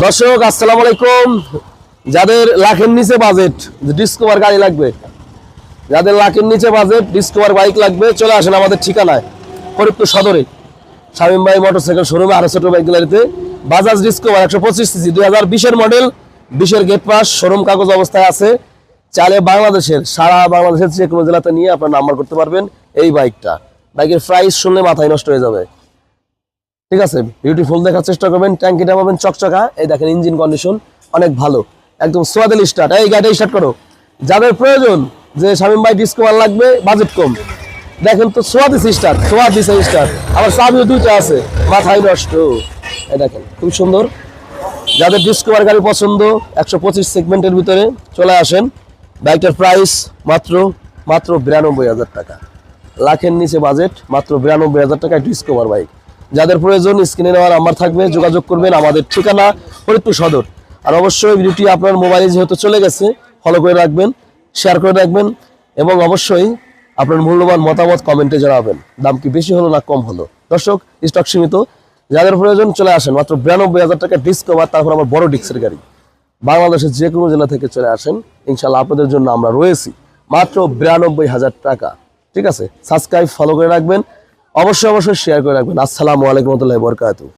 দর্শক আসসালামু আলাইকুম। যাদের লাখের নিচে বাজেট ডিসকভার গাড়ি লাগবে, যাদের লাখের নিচে বাজেট ডিসকভার বাইক লাগবে, চলে আসেন আমাদের ঠিকানায় ফরিদপুর সদরে শামীম ভাই মোটরসাইকেল শোরুমে। আরো ছোট বাইক গ্যালারিতে Bajaj Discover 125 CC 2020 model, 20 gate pass, showroom কাগজ অবস্থায় আছে। চাইলে বাংলাদেশের সারা বাংলাদেশের যে কোনো জেলাতে নিয়ে আপনার নাম্বার করতে পারবেন। এই বাইকটা, বাইকের প্রাইস শুনলে মাথায় নষ্ট হয়ে যাবে। ঠিক আছে, বিউটিফুল দেখার চেষ্টা করবেন। ট্যাঙ্কিটা পাবেন চকচকা, এই দেখেন ইঞ্জিন কন্ডিশন অনেক ভালো, একদম সোয়াদেল স্টার্ট। এই গাড়িটা স্টার্ট করো। যাদের প্রয়োজন যে শামীম ভাই ডিসকভার লাগবে, বাজেট কম, দেখেন তো সোয়াদিস স্টার্ট, সোয়াদিস স্টার্ট। আবার চাবিও দুইটা আছে, মাথায় নষ্ট। এই দেখেন খুব সুন্দর। যাদের ডিসকভার গাড়ি পছন্দ 125 সেগমেন্টের ভিতরে চলে আসেন। বাইকটার প্রাইস মাত্র 92,000 টাকা। লাখের নিচে বাজেট, মাত্র 92,000 টাকায় ডিসকভার বাইক। যাদের প্রয়োজন স্ক্রিনে নেওয়ার নাম্বার থাকবে, যোগাযোগ করবেন। আমাদের ঠিকানা ফরিদপুর সদর। আর অবশ্যই ভিডিওটি আপনার মোবাইলে যেহেতু চলে গেছে, ফলো করে রাখবেন, শেয়ার করে রাখবেন এবং অবশ্যই আপনার মূল্যবান মতামত কমেন্টে জানাবেন। দাম কি বেশি হলো না কম হলো? দর্শক, স্টক সীমিত, যাদের প্রয়োজন চলে আসেন। মাত্র 92,000 টাকা ডিসকভার, তারপর আমার বড় ডিস্কের গাড়ি। বাংলাদেশের যে কোনো জেলা থেকে চলে আসেন, ইনশাল্লাহ আপনাদের জন্য আমরা রয়েছি। মাত্র 92,000 টাকা। ঠিক আছে, সাবস্ক্রাইব ফলো করে রাখবেন, অবশ্যই শেয়ার করে রাখবেন। আসসালামু আলাইকুম ওয়া রাহমাতুল্লাহি ওয়া বারাকাতুহু।